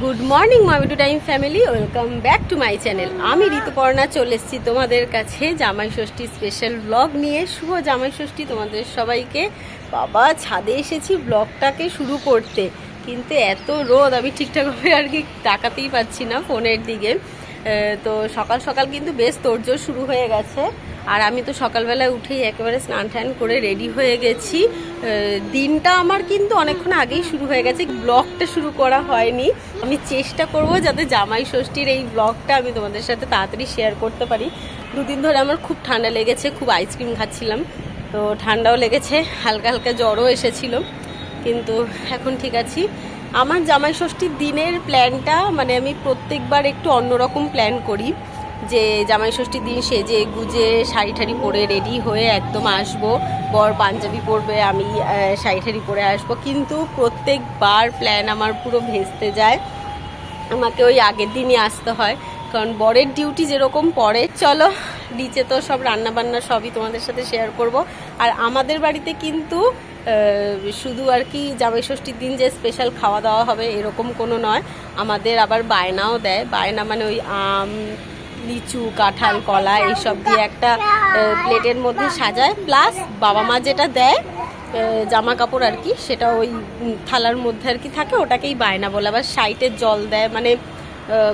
Good morning মামি to time family, welcome back to my channel. আমি ঋতুপর্ণা চলে এসেছি তোমাদের কাছে জামাই ষষ্ঠী স্পেশাল ব্লগ নিয়ে। শুভ জামাই ষষ্ঠী তোমাদের সবাইকে। বাবা, ছাদে এসেছি ব্লগটাকে শুরু করতে, কিন্তু এত রোদ আমি ঠিকঠাকভাবে আর কি তাকাতেই পাচ্ছি না ফোনের দিকে। তো সকাল সকাল কিন্তু বেশ তোড়জোড় শুরু হয়ে গেছে, আর আমি তো সকালবেলায় উঠেই একেবারে স্নান টান করে রেডি হয়ে গেছি। দিনটা আমার কিন্তু অনেকক্ষণ আগেই শুরু হয়ে গেছে, ব্লগটা শুরু করা হয়নি। আমি চেষ্টা করব যাতে জামাই ষষ্ঠীর এই ব্লগটা আমি তোমাদের সাথে তাড়াতাড়ি শেয়ার করতে পারি। দুদিন ধরে আমার খুব ঠান্ডা লেগেছে, খুব আইসক্রিম খাচ্ছিলাম, তো ঠান্ডাও লেগেছে, হালকা হালকা জ্বরও এসেছিল, কিন্তু এখন ঠিক আছি। আমার জামাই ষষ্ঠীর দিনের প্ল্যানটা মানে আমি প্রত্যেকবার একটু অন্যরকম প্ল্যান করি, যে জামাই ষষ্ঠীর দিন সেজে গুজে শাড়ি ঠাড়ি পরে রেডি হয়ে একদম আসবো, বর পাঞ্জাবি পরবে, আমি শাড়ি ঠাড়ি পরে আসবো। কিন্তু প্রত্যেকবার প্ল্যান আমার পুরো ভেস্তে যায়, আমাকে ওই আগের দিনই আসতে হয়, কারণ বরের ডিউটি যেরকম পড়ে। চলো, নিচে তো সব রান্না বান্না সবই তোমাদের সাথে শেয়ার করব। আর আমাদের বাড়িতে কিন্তু শুধু আর কি জামাই ষষ্ঠীর দিন যে স্পেশাল খাওয়া দাওয়া হবে এরকম কোনো নয়, আমাদের আবার বায়নাও দেয়। বায়না মানে ওই আম, লিচু, কাঁঠাল, কলা এইসব দিয়ে একটা প্লেটের মধ্যে সাজায়, প্লাস বাবা মা যেটা দেয় জামা কাপড় আর কি, সেটা ওই থালার মধ্যে আর কি থাকে, ওটাকেই বায়না বলে। আবার সাইটের জল দেয়, মানে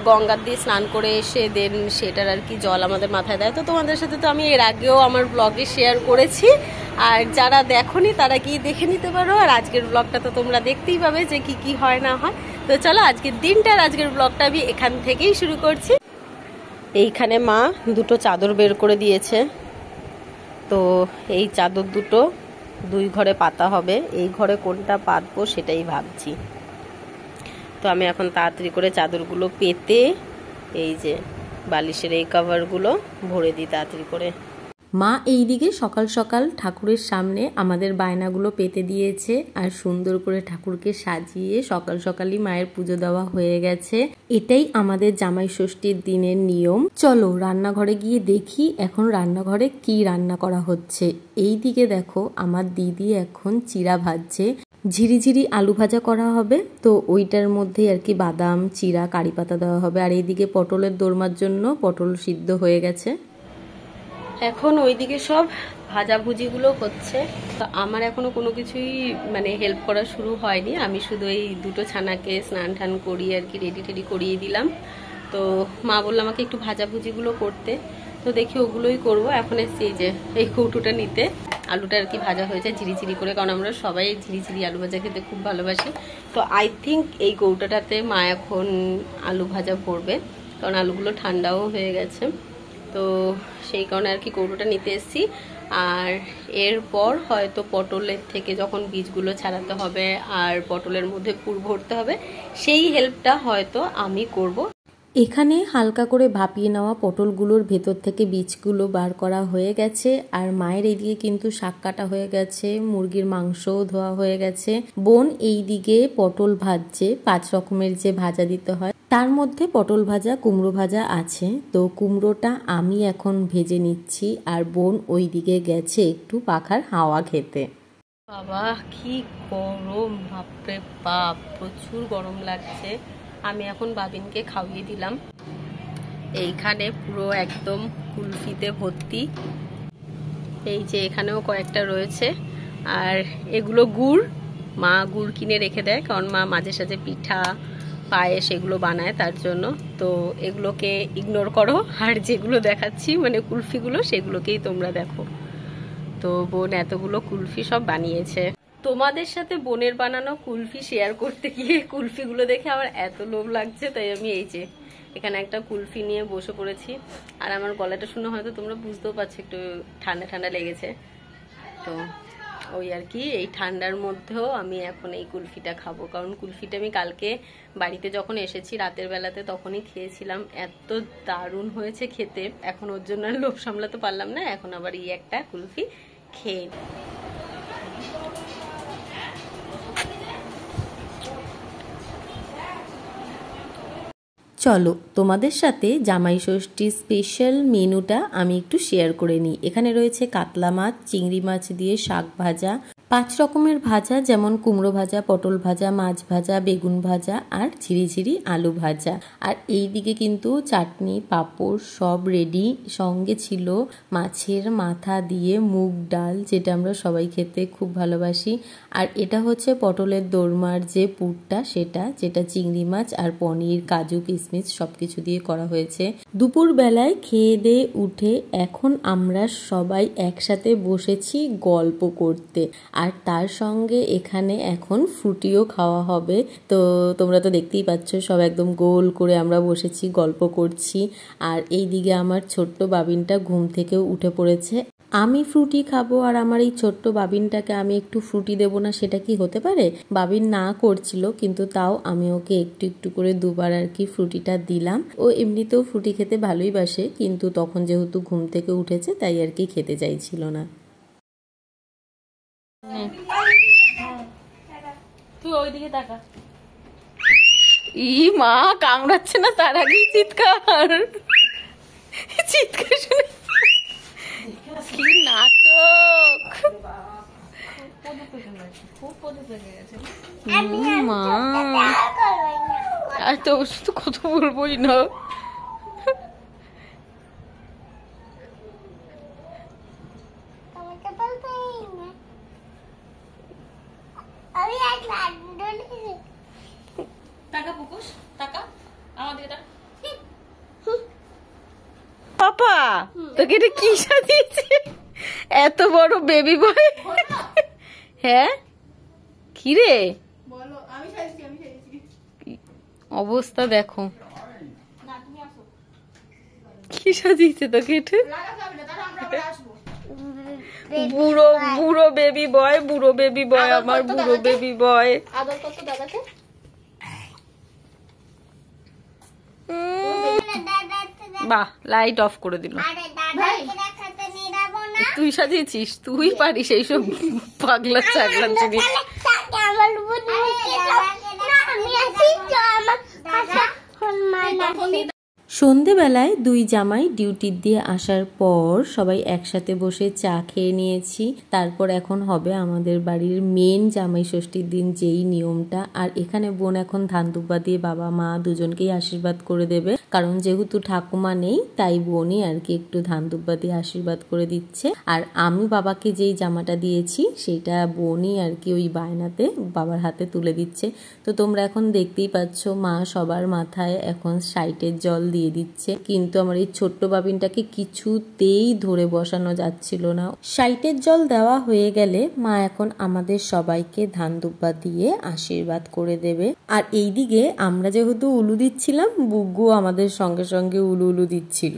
গঙ্গার দিয়ে স্নান করে এসে দেন সেটার আর কি জল আমাদের মাথায় দেয়। তো তোমাদের সাথে তো আমি এর আগেও আমার ব্লগে শেয়ার করেছি, আর যারা দেখোনি তারা কি দেখে নিতে পারো। আর আজকের ব্লগটা তো তোমরা দেখতেই পাবে যে কি কি হয় না হয়। তো চলো আজকের দিনটার আজকের ব্লগটা আমি এখান থেকেই শুরু করছি। এইখানে মা দুটো চাদর বের করে দিয়েছে, তো এই চাদর দুটো দুই ঘরে পাতা হবে, এই ঘরে কোনটা পাতবো সেটাই ভাবছি। তো আমি এখন তাড়াতাড়ি করে চাদরগুলো পেতে এই যে বালিশের এই কভারগুলো ভরে দিই তাড়াতাড়ি করে। মা এইদিকে সকাল সকাল ঠাকুরের সামনে আমাদের বায়নাগুলো পেতে দিয়েছে, আর সুন্দর করে ঠাকুরকে সাজিয়ে সকাল সকালই মায়ের পুজো দেওয়া হয়ে গেছে। এটাই আমাদের জামাই ষষ্ঠীর দিনের নিয়ম। চলো রান্নাঘরে গিয়ে দেখি এখন রান্নাঘরে কি রান্না করা হচ্ছে। এইদিকে দেখো আমার দিদি এখন চিড়া ভাজছে, ঝিরিঝিরি আলু ভাজা করা হবে, তো ওইটার মধ্যেই আর কি বাদাম, চিড়া, কারি পাতা দেওয়া হবে। আর এইদিকে পটলের দোরমার জন্য পটল সিদ্ধ হয়ে গেছে। এখন ওইদিকে সব ভাজাভুজিগুলো হচ্ছে, তো আমার এখনো কোনো কিছুই মানে হেল্প করা শুরু হয়নি। আমি শুধু এই দুটো ছানাকে স্নান টান করিয়ে আর কি রেডি টেডি করিয়ে দিলাম। তো মা বললো আমাকে একটু ভাজাভুজিগুলো করতে, তো দেখি ওগুলোই করব। এখন এসছি এই যে এই কৌটোটা নিতে, আলুটা আর কি ভাজা হয়েছে ঝিরিঝিরি করে, কারণ আমরা সবাই ঝিরিঝিরি আলু ভাজা খেতে খুব ভালোবাসি। তো আই থিঙ্ক এই কৌটোটাতে মা এখন আলু ভাজা ভরবে, কারণ আলুগুলো ঠান্ডাও হয়ে গেছে, তো সেই কারণে আর কি কৌটোটা নিতে এসেছি। আর এরপর হয়তো পটলের থেকে যখন বীজগুলো ছাড়াতে হবে আর পটলের মধ্যে পুর ভরতে হবে, সেই হেল্পটা হয়তো আমি করব। এখানে হালকা করে ভাপিয়ে নেওয়া পটলগুলোর ভেতর থেকে বীজগুলো বার করা হয়ে গেছে, আর মায়ের এইদিকে কিন্তু শাক কাটা হয়ে গেছে, মুরগির মাংসও ধোয়া হয়ে গেছে। বোন এইদিকে পটল ভাজছে, 5 রকমের যে ভাজা দিতে হয় তার মধ্যে পটল ভাজা, কুমড়ো ভাজা আছে, তো কুমড়োটা আমি এখন ভেজে নিচ্ছি, আর বোন ওইদিকে গেছে একটু পাখার হাওয়া খেতে। বাবা কি গরম, বাপরে বাপ, প্রচুর গরম লাগছে। আমি এখন বাবিনকে খাইয়ে দিলাম। এইখানে পুরো একদম কুলফিতে ভর্তি, এই যে এখানেও কয়েকটা রয়েছে। আর এগুলো গুড়, মা গুড় কিনে রেখে দেয়, কারণ মা মাঝে সাঝে পিঠা, পায়েস এগুলো বানায় তার জন্য। তো এগুলোকে ইগনোর করো, আর যেগুলো দেখাচ্ছি মানে কুলফিগুলো সেগুলোকেই তোমরা দেখো। তো বোন এতগুলো কুলফি সব বানিয়েছে। তোমাদের সাথে বোনের বানানো কুলফি শেয়ার করতে গিয়ে কুলফিগুলো দেখে আমার এত লোভ লাগছে, তাই আমি এই যে এখানে একটা কুলফি নিয়ে বসে পড়েছি। আর আমার গলাটা শুনে হয়তো তোমরা বুঝতেও পারছো একটু ঠান্ডা ঠান্ডা লেগেছে, তো ওই আর কি এই ঠান্ডার মধ্যেও আমি এখন এই কুলফিটা খাবো, কারণ কুলফিটা আমি কালকে বাড়িতে যখন এসেছি রাতের বেলাতে তখনই খেয়েছিলাম, এত দারুণ হয়েছে খেতে। এখন ওর জন্য লোভ সামলাতে পারলাম না, এখন আবার এই একটা কুলফি খেয়ে। চলো তোমাদের সাথে জামাই ষষ্ঠীর স্পেশাল মেনুটা আমি একটু শেয়ার করে নিই। এখানে রয়েছে কাতলা মাছ, চিংড়ি মাছ দিয়ে শাক ভাজা, 5 রকমের ভাজা, যেমন কুমড়ো ভাজা, পটল ভাজা, মাছ ভাজা, বেগুন ভাজা আর ঝিরিঝিরি আলু ভাজা। আর এই দিকে কিন্তু চাটনি, পাঁপড় সব রেডি। সঙ্গে ছিল মাছের মাথা দিয়ে মুগ ডাল, যেটা আমরা সবাই খেতে খুব ভালোবাসি। আর এটা হচ্ছে পটলের দোরমার যে পুরটা, সেটা যেটা চিংড়ি মাছ আর পনির, কাজু, কিশমিশ সব কিছু দিয়ে করা হয়েছে। দুপুর বেলায় খেয়ে দিয়ে উঠে এখন আমরা সবাই একসাথে বসেছি গল্প করতে। আর তার সঙ্গে এখানে এখন ফ্রুটিও খাওয়া হবে। তো তোমরা তো দেখতেই পাচ্ছ, সব একদম গোল করে আমরা বসেছি, গল্প করছি। আর এই দিকে আমার ছোট্ট বাবিনটা ঘুম থেকেও উঠে পড়েছে। আমি ফ্রুটি খাবো আর আমার এই ছোট্ট বাবিনটাকে আমি একটু ফ্রুটি দেবো না, সেটা কি হতে পারে? বাবিন না করছিল, কিন্তু তাও আমি ওকে একটু একটু করে দুবার আর কি ফ্রুটিটা দিলাম। ও এমনিতেও ফ্রুটি খেতে ভালোই বাসে, কিন্তু তখন যেহেতু ঘুম থেকে উঠেছে তাই আর কি খেতে চাইছিল না। তুই ওইদিকে তাকা। ই মা, কামড়াচ্ছে না তার আগেই চিৎকার চিৎকার শুনে কি নাটক! মা আর তো শুধু কথা বলবোই না। পাপা তোকে এটা কি সাজিয়েছে? এত বড় বেবি বয়। হ্যাঁ কি রে অবস্থা দেখো, কি সাজিয়েছে তোকে এটা? বুড়ো বুড়ো বেবি বয়, বুড়ো বেবি বয়, আমার বুড়ো বেবি বয়। আদর কত দাদাকে? বাহ, লাইট অফ করে দিল। তুই সাজিয়েছিস, তুই পারিস এইসব পাগলা চাগলা জিনিস। সন্ধেবেলায় দুই জামাই ডিউটি দিয়ে আসার পর সবাই একসাথে বসে চা খেয়ে নিয়েছি। তারপর এখন হবে আমাদের বাড়ির মেন জামাই ষষ্ঠীর দিন যেই নিয়মটা। আর এখানে বোন এখন ধান দুব্বা দিয়ে বাবা মা দুজনকেই আশীর্বাদ করে দেবে, কারণ যেহেতু ঠাকুমা নেই তাই বোনই আর কি একটু ধান দুব্বা দিয়ে আশীর্বাদ করে দিচ্ছে। আর আমি বাবাকে যেই জামাটা দিয়েছি সেটা বোনই আর কি ওই বায়নাতে বাবার হাতে তুলে দিচ্ছে। তো তোমরা এখন দেখতেই পাচ্ছ, মা সবার মাথায় এখন সাইটের জল দিয়ে দিচ্ছে, কিন্তু আমার এই ছোট্ট বাবিনটাকে কিছুতেই ধরে বসানো যাচ্ছিল না। সাইটের জল দেওয়া হয়ে গেলে মা এখন আমাদের সবাইকে ধান দুব্বা দিয়ে আশীর্বাদ করে দেবে। আর এইদিকে আমরা যেহেতু উলু দিচ্ছিলাম, বুগ্গু আমাদের সঙ্গে সঙ্গে উলু উলু দিচ্ছিল।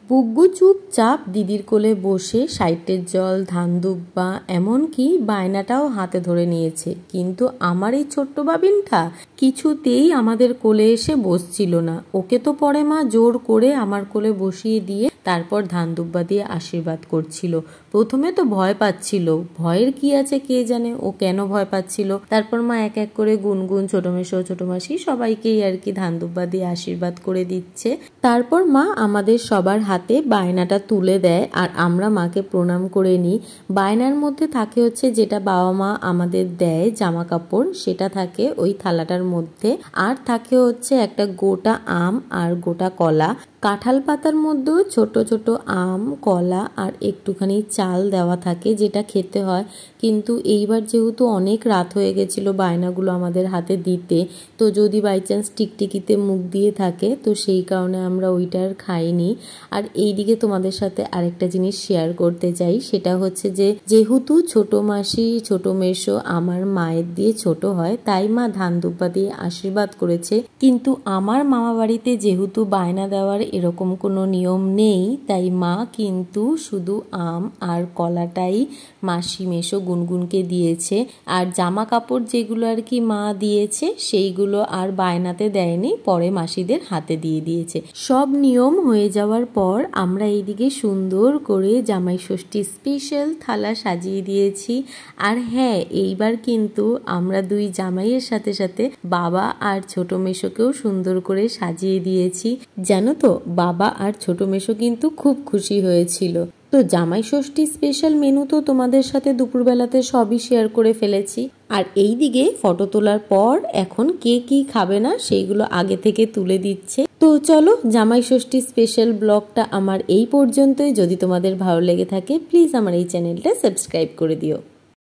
বুগ্গু চুপচাপ দিদির কোলে বসে সাইটের জল, ধান দুব্বা, এমনকি বায়নাটাও হাতে ধরে নিয়েছে। কিন্তু আমার এই ছোট্ট বাবিনটা কিছুতেই আমাদের কোলে এসে বসছিল না। ওকে তো পরে মা জোর করে আমার কোলে বসিয়ে দিয়ে তারপর ধান দুব্বা দিয়ে আশীর্বাদ করছিল। প্রথমে তো ভয় পাচ্ছিল, ভয়ের কি আছে কে জানে, ও কেন ভয় পাচ্ছিল। তারপর মা এক এক করে গুনগুন, ছোট মেশো, ছোট মাসি সবাইকেই আর কি ধান দুব্বা দিয়ে আশীর্বাদ করে দিচ্ছে। তারপর মা আমাদের সবার হাতে বায়নাটা তুলে দেয় আর আমরা মাকে প্রণাম করে নিই। বায়নার মধ্যে থাকে হচ্ছে যেটা বাবা মা আমাদের দেয় জামা কাপড়, সেটা থাকে ওই থালাটার মধ্যে। আর থাকে হচ্ছে একটা গোটা আম আর গোটা কলা। কাঁঠাল পাতার মধ্যেও ছোট ছোট আম, কলা আর একটুখানি চাল দেওয়া থাকে, যেটা খেতে হয়। কিন্তু এইবার যেহেতু অনেক রাত হয়ে গেছিল বায়নাগুলো আমাদের হাতে দিতে, তো যদি বাই চান্স টিকটিকিতে মুখ দিয়ে থাকে তো সেই কারণে আমরা ওইটা আর খাইনি। আর এইদিকে তোমাদের সাথে আরেকটা জিনিস শেয়ার করতে চাই, সেটা হচ্ছে যে যেহেতু ছোট মাসি, ছোট মেশো আমার মায়ের দিয়ে ছোট হয়, তাই মা ধান দুব্বা দিয়ে আশীর্বাদ করেছে। কিন্তু আমার মামা বাড়িতে যেহেতু বায়না দেওয়ার এরকম কোনো নিয়ম নেই, তাই মা কিন্তু শুধু আম আর কলাটাই মাসি, মেশো, গুনগুনকে দিয়েছে। আর জামা কাপড় যেগুলো আর কি মা দিয়েছে সেইগুলো আর বায়নাতে দেয়নি, পরে মাসিদের হাতে দিয়ে দিয়েছে। সব নিয়ম হয়ে যাওয়ার পর আমরা এইদিকে সুন্দর করে জামাই ষষ্ঠী স্পেশাল থালা সাজিয়ে দিয়েছি। আর হ্যাঁ, এইবার কিন্তু আমরা দুই জামাইয়ের সাথে সাথে বাবা আর ছোট মেশোকেও সুন্দর করে সাজিয়ে দিয়েছি। জানো তো, বাবা আর ছোট মেশো কিন্তু খুব খুশি হয়েছিল। তো জামাই ষষ্ঠী স্পেশাল মেনু তো তোমাদের সাথে দুপুরবেলাতে সবই শেয়ার করে ফেলেছি। আর এই দিকে ফটো তোলার পর এখন কে কি খাবে না সেইগুলো আগে থেকে তুলে দিচ্ছে। তো চলো, জামাই ষষ্ঠী স্পেশাল ব্লগটা আমার এই পর্যন্তই। যদি তোমাদের ভালো লেগে থাকে প্লিজ আমার এই চ্যানেলটা সাবস্ক্রাইব করে দিও।